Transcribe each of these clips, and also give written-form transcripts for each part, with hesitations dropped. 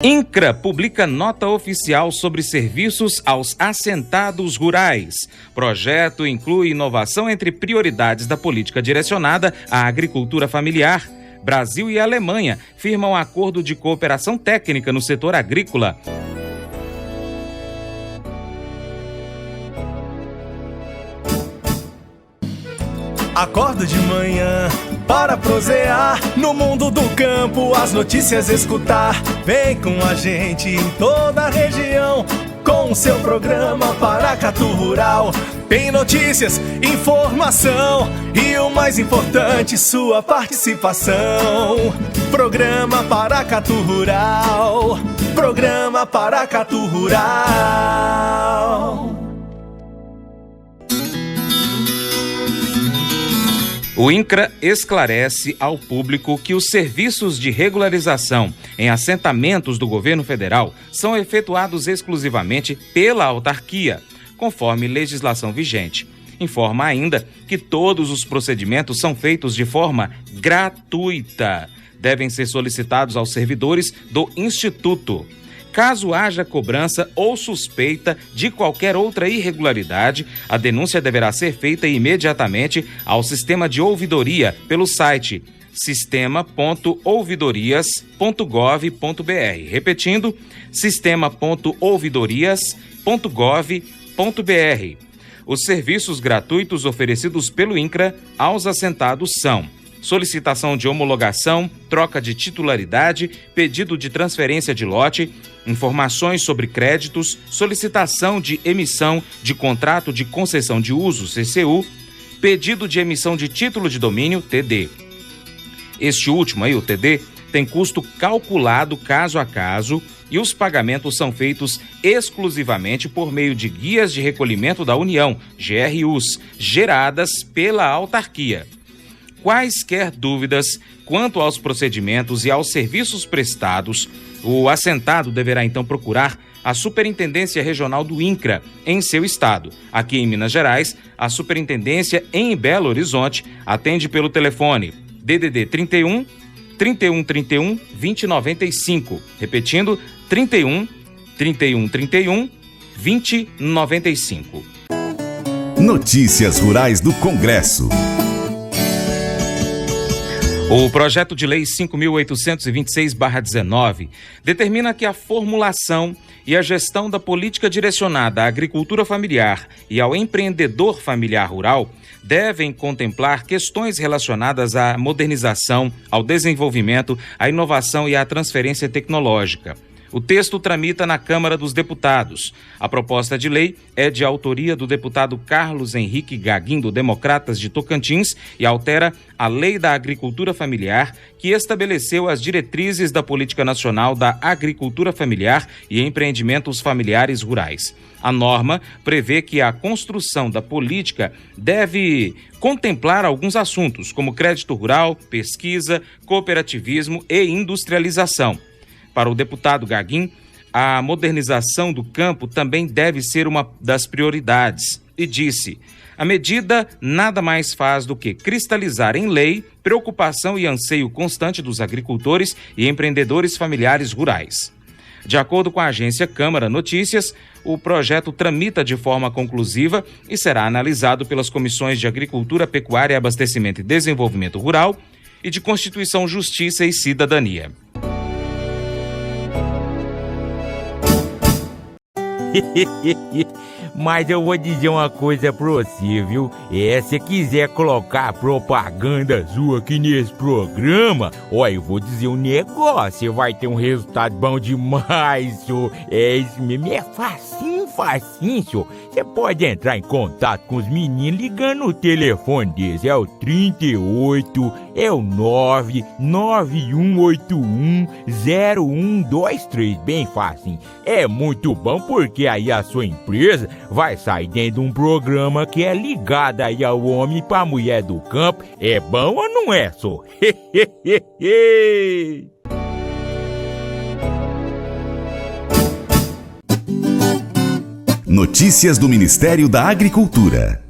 INCRA publica nota oficial sobre serviços aos assentados rurais. Projeto inclui inovação entre prioridades da política direcionada à agricultura familiar. Brasil e Alemanha firmam acordo de cooperação técnica no setor agrícola. Acordo de manhã para prosear no mundo do campo, as notícias escutar. Vem com a gente em toda a região com o seu programa Paracatu Rural. Tem notícias, informação e o mais importante, sua participação. Programa Paracatu Rural. Programa Paracatu Rural. O INCRA esclarece ao público que os serviços de regularização em assentamentos do governo federal são efetuados exclusivamente pela autarquia, conforme legislação vigente. Informa ainda que todos os procedimentos são feitos de forma gratuita. Devem ser solicitados aos servidores do Instituto. Caso haja cobrança ou suspeita de qualquer outra irregularidade, a denúncia deverá ser feita imediatamente ao sistema de ouvidoria pelo site sistema.ouvidorias.gov.br. Repetindo, sistema.ouvidorias.gov.br. Os serviços gratuitos oferecidos pelo INCRA aos assentados são: solicitação de homologação, troca de titularidade, pedido de transferência de lote, informações sobre créditos, solicitação de emissão de contrato de concessão de uso, CCU, pedido de emissão de título de domínio, TD. Este último aí, o TD, tem custo calculado caso a caso e os pagamentos são feitos exclusivamente por meio de guias de recolhimento da União, GRUs, geradas pela autarquia. Quaisquer dúvidas quanto aos procedimentos e aos serviços prestados, o assentado deverá então procurar a Superintendência Regional do INCRA em seu estado. Aqui em Minas Gerais, a Superintendência em Belo Horizonte atende pelo telefone DDD 31 31 31 2095. Repetindo, 31 31 31 2095. Notícias Rurais do Congresso. O projeto de lei 5.826/19 determina que a formulação e a gestão da política direcionada à agricultura familiar e ao empreendedor familiar rural devem contemplar questões relacionadas à modernização, ao desenvolvimento, à inovação e à transferência tecnológica. O texto tramita na Câmara dos Deputados. A proposta de lei é de autoria do deputado Carlos Henrique Gaguim, do Democratas de Tocantins, e altera a Lei da Agricultura Familiar, que estabeleceu as diretrizes da Política Nacional da Agricultura Familiar e Empreendimentos Familiares Rurais. A norma prevê que a construção da política deve contemplar alguns assuntos, como crédito rural, pesquisa, cooperativismo e industrialização. Para o deputado Gaguim, a modernização do campo também deve ser uma das prioridades. E disse: a medida nada mais faz do que cristalizar em lei preocupação e anseio constante dos agricultores e empreendedores familiares rurais. De acordo com a agência Câmara Notícias, o projeto tramita de forma conclusiva e será analisado pelas comissões de Agricultura, Pecuária, Abastecimento e Desenvolvimento Rural e de Constituição, Justiça e Cidadania. Mas eu vou dizer uma coisa pra você, viu? Se quiser colocar propaganda sua aqui nesse programa, ó, eu vou dizer um negócio, você vai ter um resultado bom demais, senhor. Isso mesmo, é facinho, senhor. Você pode entrar em contato com os meninos ligando no telefone deles, é o 38, é o 991810123, bem fácil. É muito bom porque aí a sua empresa vai sair dentro de um programa que é ligado aí ao homem para a mulher do campo. É bom ou não é, só? Notícias do Ministério da Agricultura.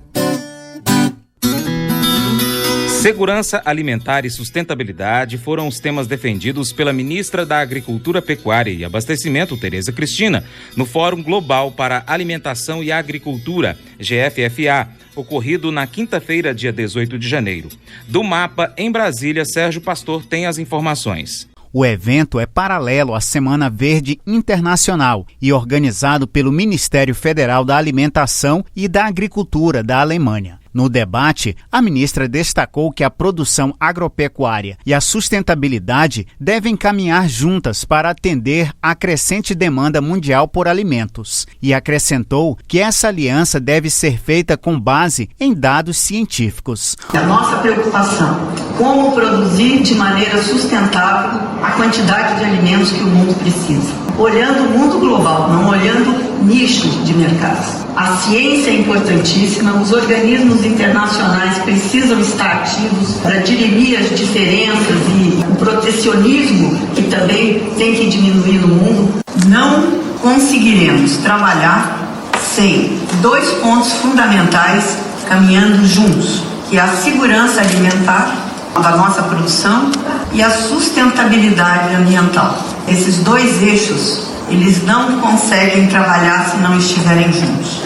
Segurança alimentar e sustentabilidade foram os temas defendidos pela ministra da Agricultura, Pecuária e Abastecimento, Tereza Cristina, no Fórum Global para Alimentação e Agricultura, GFFA, ocorrido na quinta-feira, dia 18 de janeiro. Do Mapa, em Brasília, Sérgio Pastor tem as informações. O evento é paralelo à Semana Verde Internacional e organizado pelo Ministério Federal da Alimentação e da Agricultura da Alemanha. No debate, a ministra destacou que a produção agropecuária e a sustentabilidade devem caminhar juntas para atender à crescente demanda mundial por alimentos e acrescentou que essa aliança deve ser feita com base em dados científicos. A nossa preocupação, como produzir de maneira sustentável a quantidade de alimentos que o mundo precisa, olhando o mundo global, não olhando nichos de mercado. A ciência é importantíssima, os organismos internacionais precisam estar ativos para dirimir as diferenças e o protecionismo que também tem que diminuir no mundo. Não conseguiremos trabalhar sem dois pontos fundamentais caminhando juntos, que é a segurança alimentar da nossa produção e a sustentabilidade ambiental. Esses dois eixos, eles não conseguem trabalhar se não estiverem juntos.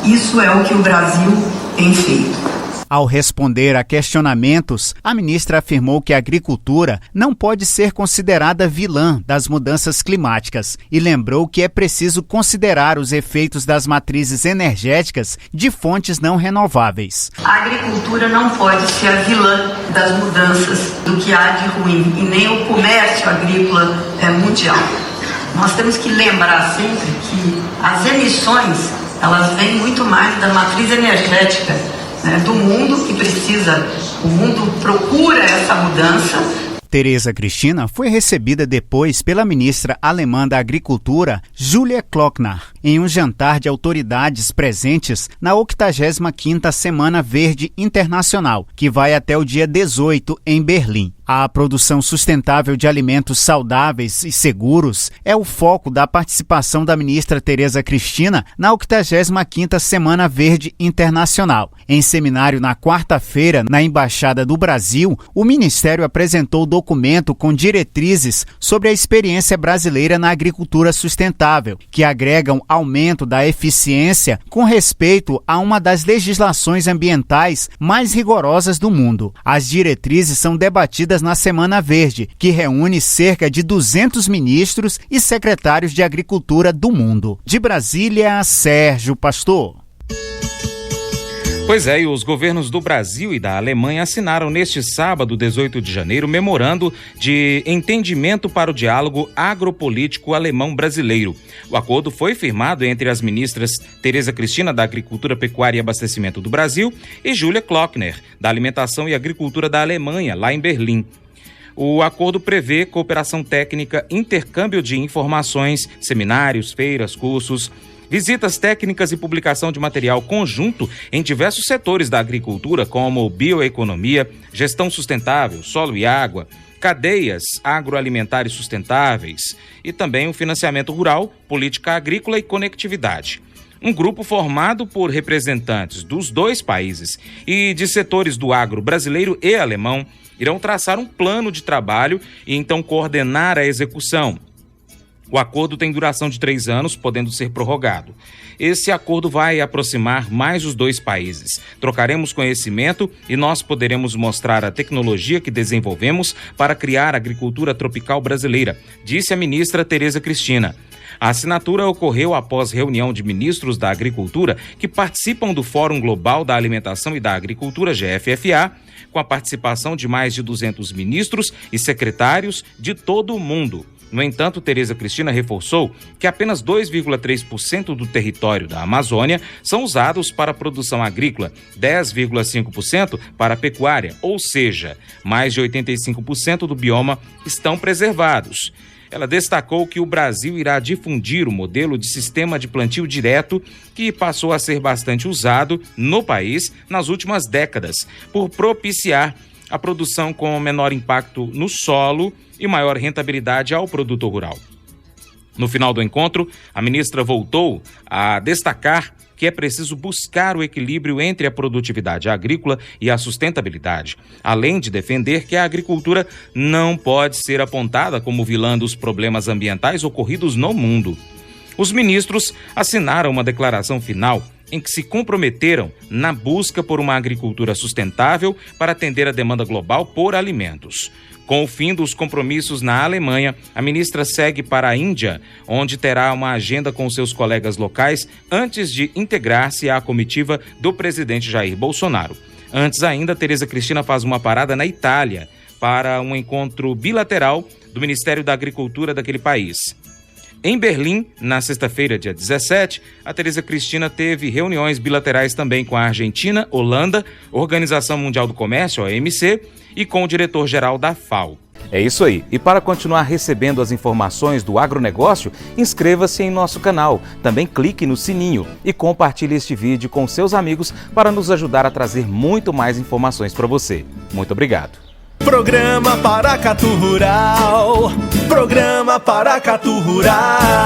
Isso é o que o Brasil tem feito. Ao responder a questionamentos, a ministra afirmou que a agricultura não pode ser considerada vilã das mudanças climáticas e lembrou que é preciso considerar os efeitos das matrizes energéticas de fontes não renováveis. A agricultura não pode ser a vilã das mudanças do que há de ruim e nem o comércio agrícola mundial. Nós temos que lembrar sempre que as emissões, elas vêm muito mais da matriz energética, do mundo que precisa, o mundo procura essa mudança. Tereza Cristina foi recebida depois pela ministra alemã da Agricultura, Julia Klöckner, em um jantar de autoridades presentes na 85ª Semana Verde Internacional, que vai até o dia 18 em Berlim. A produção sustentável de alimentos saudáveis e seguros é o foco da participação da ministra Tereza Cristina na 85ª Semana Verde Internacional. Em seminário na quarta-feira, na Embaixada do Brasil, o Ministério apresentou documento com diretrizes sobre a experiência brasileira na agricultura sustentável, que agregam aumento da eficiência com respeito a uma das legislações ambientais mais rigorosas do mundo. As diretrizes são debatidas na Semana Verde, que reúne cerca de 200 ministros e secretários de agricultura do mundo. De Brasília, Sérgio Pastor. Pois é, e os governos do Brasil e da Alemanha assinaram neste sábado, 18 de janeiro, memorando de entendimento para o diálogo agropolítico alemão-brasileiro. O acordo foi firmado entre as ministras Tereza Cristina, da Agricultura, Pecuária e Abastecimento do Brasil, e Julia Klöckner, da Alimentação e Agricultura da Alemanha, lá em Berlim. O acordo prevê cooperação técnica, intercâmbio de informações, seminários, feiras, cursos, visitas técnicas e publicação de material conjunto em diversos setores da agricultura, como bioeconomia, gestão sustentável, solo e água, cadeias agroalimentares sustentáveis e também o financiamento rural, política agrícola e conectividade. Um grupo formado por representantes dos dois países e de setores do agro brasileiro e alemão irão traçar um plano de trabalho e então coordenar a execução. O acordo tem duração de 3 anos, podendo ser prorrogado. Esse acordo vai aproximar mais os dois países. Trocaremos conhecimento e nós poderemos mostrar a tecnologia que desenvolvemos para criar a agricultura tropical brasileira, disse a ministra Tereza Cristina. A assinatura ocorreu após reunião de ministros da Agricultura que participam do Fórum Global da Alimentação e da Agricultura, GFFA, com a participação de mais de 200 ministros e secretários de todo o mundo. No entanto, Tereza Cristina reforçou que apenas 2,3% do território da Amazônia são usados para a produção agrícola, 10,5% para a pecuária, ou seja, mais de 85% do bioma estão preservados. Ela destacou que o Brasil irá difundir o modelo de sistema de plantio direto que passou a ser bastante usado no país nas últimas décadas, por propiciar a produção com menor impacto no solo e maior rentabilidade ao produtor rural. No final do encontro, a ministra voltou a destacar que é preciso buscar o equilíbrio entre a produtividade agrícola e a sustentabilidade, além de defender que a agricultura não pode ser apontada como vilã dos problemas ambientais ocorridos no mundo. Os ministros assinaram uma declaração final em que se comprometeram na busca por uma agricultura sustentável para atender a demanda global por alimentos. Com o fim dos compromissos na Alemanha, a ministra segue para a Índia, onde terá uma agenda com seus colegas locais antes de integrar-se à comitiva do presidente Jair Bolsonaro. Antes ainda, Tereza Cristina faz uma parada na Itália para um encontro bilateral do Ministério da Agricultura daquele país. Em Berlim, na sexta-feira, dia 17, a Tereza Cristina teve reuniões bilaterais também com a Argentina, Holanda, Organização Mundial do Comércio, OMC, e com o diretor-geral da FAO. É isso aí. E para continuar recebendo as informações do agronegócio, inscreva-se em nosso canal. Também clique no sininho e compartilhe este vídeo com seus amigos para nos ajudar a trazer muito mais informações para você. Muito obrigado. Programa Paracatu Rural. Programa Paracatu Rural.